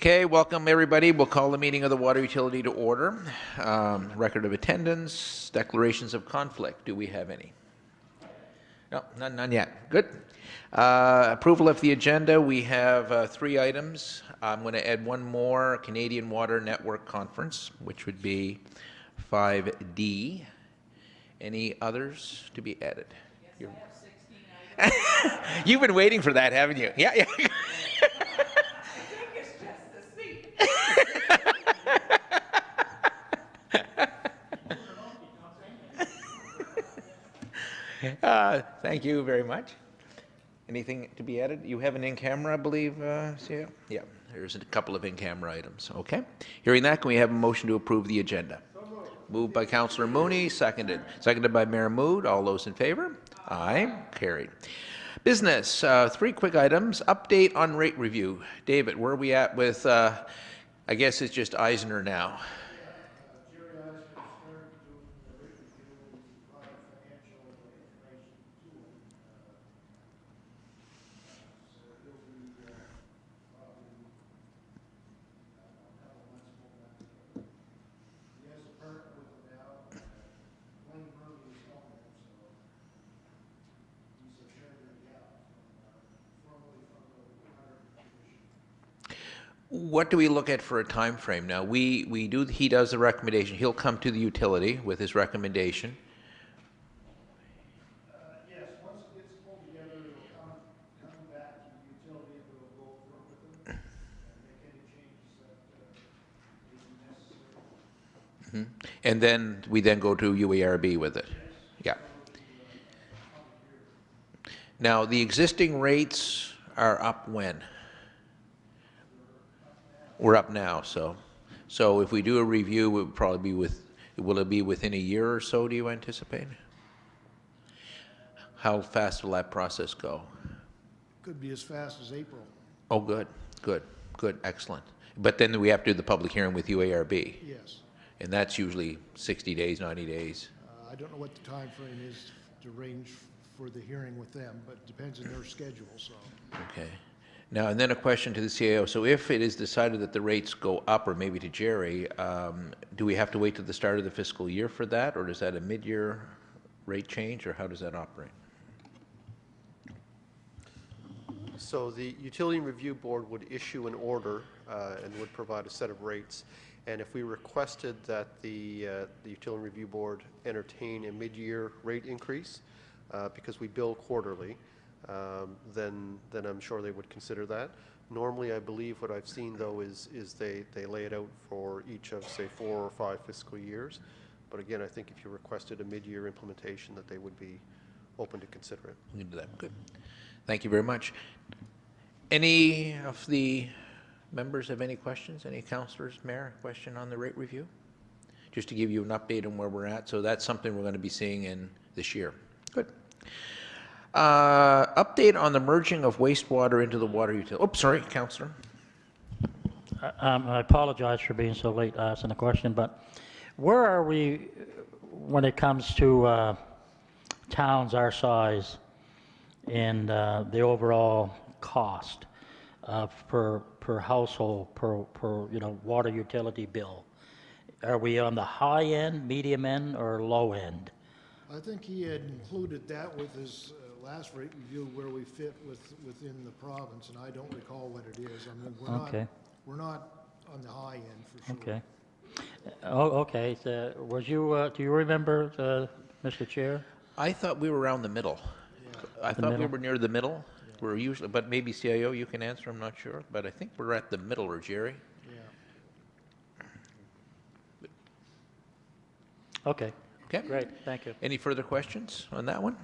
Okay, welcome everybody. We'll call the meeting of the Water Utility to order. Record of attendance, declarations of conflict. Do we have any? No, none yet. Good. Approval of the agenda. We have 3 items. I'm going to add one more, Canadian Water Network Conference, which would be 5D. Any others to be added? Yes, I have 16 items. You've been waiting for that, haven't you? Yeah. Thank you very much. Anything to be added? You have an in-camera, I believe, Sia? Yeah, there's a couple of in-camera items. Okay. Hearing that, can we have a motion to approve the agenda? Moved by Councillor Mooney, seconded. Seconded by Mayor Mood. All those in favor? Aye. Carried. Business, 3 quick items. Update on rate review. David, where are we at with, I guess it's just Eisner now. What do we look at for a time frame now? We do. He does the recommendation. He'll come to the utility with his recommendation. Yes, once it gets pulled together, it'll come back to the utility and we'll go through with them and make any changes that may be necessary. And then we go to UARB with it. Yeah. Now the existing rates are up when? We're up now, so if we do a review, it would probably be will it be within a year or so, do you anticipate? How fast will that process go? Could be as fast as April. Oh, good, excellent. But then we have to do the public hearing with UARB. Yes. And that's usually 60 days, 90 days. I don't know what the time frame is to arrange for the hearing with them, but it depends on their schedule, so. Okay. Now, and then a question to the CAO. So if it is decided that the rates go up, or maybe to Jerry, do we have to wait till the start of the fiscal year for that, or is that a mid-year rate change, or how does that operate? So the Utility Review Board would issue an order and would provide a set of rates. And if we requested that the Utility Review Board entertain a mid-year rate increase, because we bill quarterly, then I'm sure they would consider that. Normally, I believe what I've seen, though, is they lay it out for each of, say, 4 or 5 fiscal years. But again, I think if you requested a mid-year implementation, that they would be open to consider it. We can do that. Good. Thank you very much. Any of the members have any questions? Any councillors, Mayor, question on the rate review? Just to give you an update on where we're at. So that's something we're going to be seeing in this year. Good. Update on the merging of wastewater into the water utility. Oh, sorry, councillor. I apologize for being so late asking the question, but where are we when it comes to towns our size and the overall cost per household, per water utility bill? Are we on the high end, medium end, or low end? I think he had included that with his last rate review where we fit within the province, and I don't recall what it is. I mean, we're not on the high end for sure. Okay. Oh, okay. So was you? Do you remember, Mr. Chair? I thought we were around the middle. Yeah. I thought we were near the middle. Yeah. We're usually, but maybe CIO, you can answer. I'm not sure, but I think we're at the middle, or Jerry. Yeah. Okay. Okay. Great. Thank you. Any further questions on that one?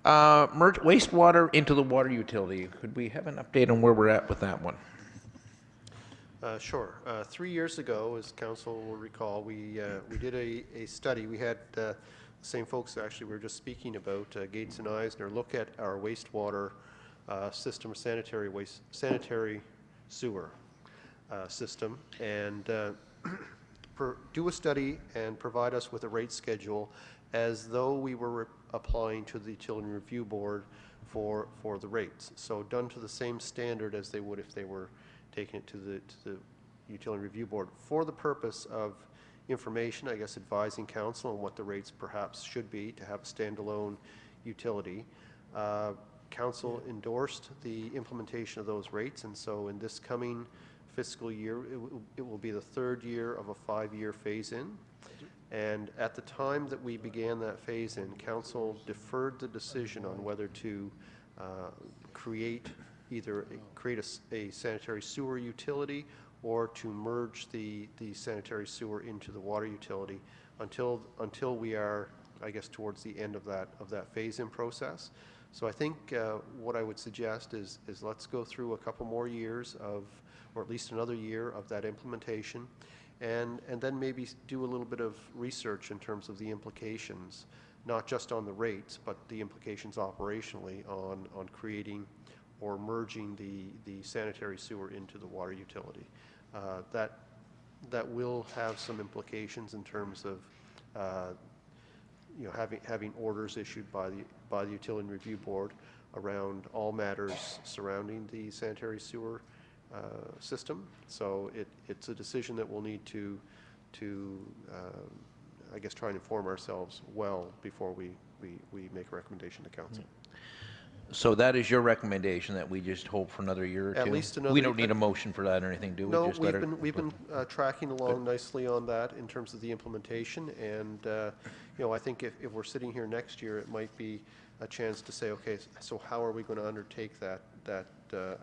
Merge wastewater into the water utility. Could we have an update on where we're at with that one? Sure. 3 years ago, as council will recall, we did a study. We had the same folks actually we were just speaking about, Gates and Eisner, look at our wastewater system, sanitary sewer system, and do a study and provide us with a rate schedule as though we were applying to the Utility Review Board for the rates. So done to the same standard as they would if they were taking it to the Utility Review Board for the purpose of information, I guess advising council on what the rates perhaps should be to have a standalone utility. Council endorsed the implementation of those rates, and so in this coming fiscal year, it will be the third year of a 5-year phase-in. And at the time that we began that phase-in, council deferred the decision on whether to create a sanitary sewer utility or to merge the sanitary sewer into the water utility until we are, I guess, towards the end of that phase-in process. So I think what I would suggest is let's go through a couple more years of, or at least another year of that implementation, and then maybe do a little bit of research in terms of the implications, not just on the rates, but the implications operationally on creating or merging the sanitary sewer into the water utility. That will have some implications in terms of having orders issued by the Utility Review Board around all matters surrounding the sanitary sewer system. So it's a decision that we'll need to I guess try and inform ourselves well before we make a recommendation to council. So that is your recommendation, that we just hold for another year or two? At least another. We don't need a motion for that or anything, do we? No, Just let we've been tracking along nicely on that in terms of the implementation, and I think if we're sitting here next year, it might be a chance to say, okay, so how are we going to undertake that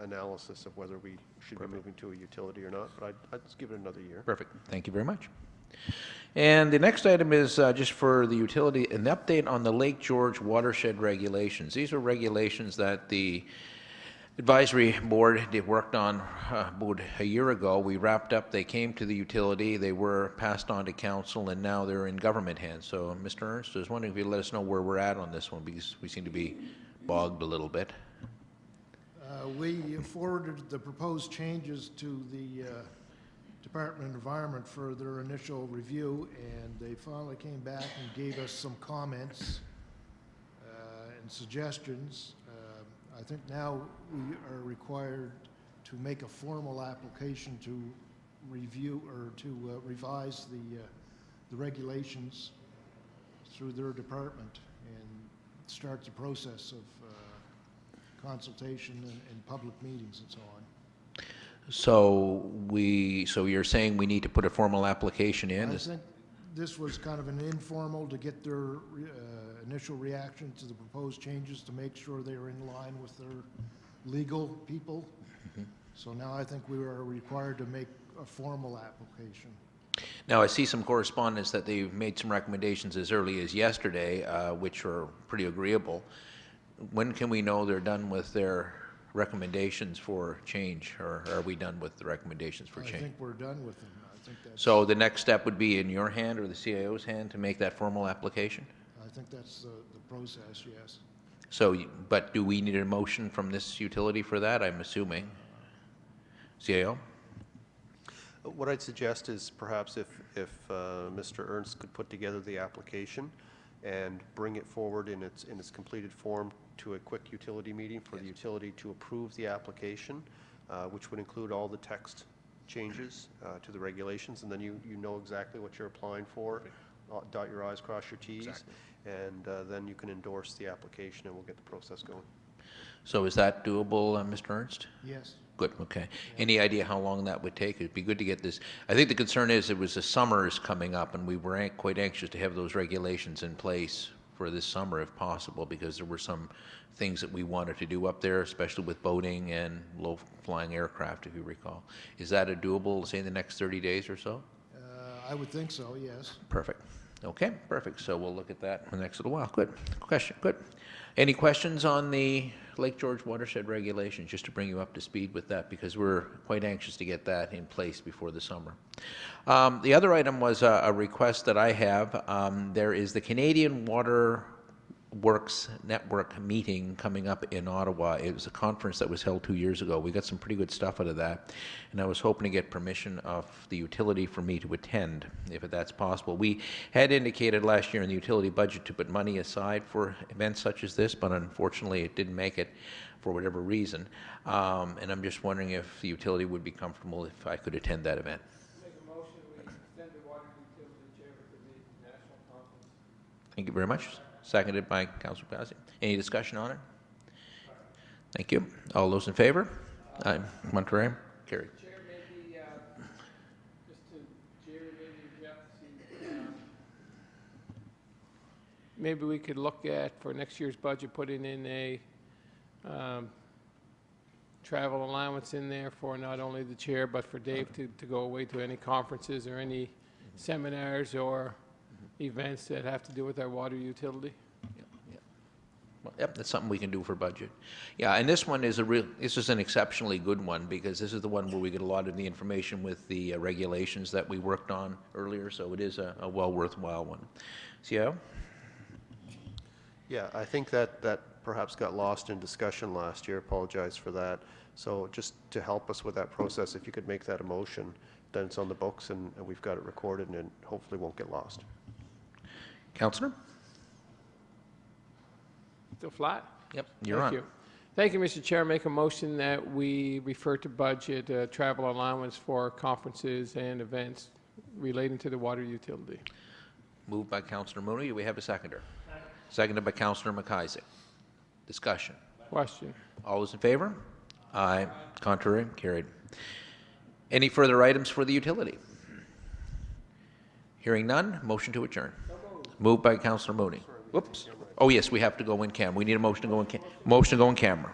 analysis of whether we should be moving to a utility or not? But I'd just give it another year. Perfect. Thank you very much. And the next item is just for the utility, an update on the Lake George watershed regulations. These are regulations that the advisory board worked on about a year ago. We wrapped up, they came to the utility, they were passed on to council, and now they're in government hands. So, Mr. Ernst, I was wondering if you'd let us know where we're at on this one, because we seem to be bogged a little bit. We forwarded the proposed changes to the Department of Environment for their initial review, and they finally came back and gave us some comments and suggestions. I think now we are required to make a formal application to review or to revise the regulations through their department and start the process of consultation and public meetings and so on. So you're saying we need to put a formal application in? I think this was kind of an informal to get their initial reaction to the proposed changes to make sure they were in line with their legal people. Mm-hmm. So now I think we are required to make a formal application. Now, I see some correspondence that they've made some recommendations as early as yesterday, which are pretty agreeable. When can we know they're done with their recommendations for change, or are we done with the recommendations for change? I think we're done with them. I think that's, so the next step would be in your hand or the CIO's hand to make that formal application? I think that's the process, yes. So, but do we need a motion from this utility for that, I'm assuming? CIO? What I'd suggest is perhaps if Mr. Ernst could put together the application and bring it forward in its completed form to a quick utility meeting for the utility to approve the application, which would include all the text changes to the regulations, and then you know exactly what you're applying for, dot your I's, cross your T's, exactly. And then you can endorse the application and we'll get the process going. So is that doable, Mr. Ernst? Yes. Good, okay. Yeah. Any idea how long that would take? It'd be good to get this. I think the concern is the summer is coming up, and we were quite anxious to have those regulations in place for this summer if possible, because there were some things that we wanted to do up there, especially with boating and low-flying aircraft, if you recall. Is that a doable, say, in the next 30 days or so? I would think so, yes. Perfect. Okay, perfect. So we'll look at that in the next little while. Good. Question. Good. Any questions on the Lake George watershed regulations, just to bring you up to speed with that, because we're quite anxious to get that in place before the summer. The other item was a request that I have. There is the Canadian Water Works Network meeting coming up in Ottawa. It was a conference that was held 2 years ago. We got some pretty good stuff out of that, and I was hoping to get permission of the utility for me to attend, if that's possible. We had indicated last year in the utility budget to put money aside for events such as this, but unfortunately it didn't make it for whatever reason. And I'm just wondering if the utility would be comfortable if I could attend that event. Make a motion, we extend the water utility chair to the national conference. Thank you very much. Seconded by Councilor Pazzi. Any discussion on it? Thank you. All those in favor? Aye. Contrary? Carried. Chair, maybe, just to, Jerry, maybe Jeff, maybe we could look at, for next year's budget, putting in a travel allowance in there for not only the chair, but for Dave to go away to any conferences or any seminars or events that have to do with our water utility. Well, yep, that's something we can do for budget. Yeah, and this one is this is an exceptionally good one because this is the one where we get a lot of the information with the regulations that we worked on earlier, so it is a well worthwhile one. CEO? Yeah, I think that perhaps got lost in discussion last year. Apologize for that. So just to help us with that process, if you could make that a motion, then it's on the books and we've got it recorded and it hopefully won't get lost. Councillor? Still flat? Yep, you're on. Thank you. Thank you, Mr. Chair. Make a motion that we refer to budget travel allowance for conferences and events relating to the water utility. Moved by Councillor Mooney. Do we have a seconder? Seconded by Councillor McIsaac. Discussion. Question. All those in favor? Aye. Contrary? Carried. Any further items for the utility? Hearing none, motion to adjourn. Moved by Councillor Mooney. Whoops. Oh, yes, we have to go in camera. We need a motion to go in camera. Motion to go in camera.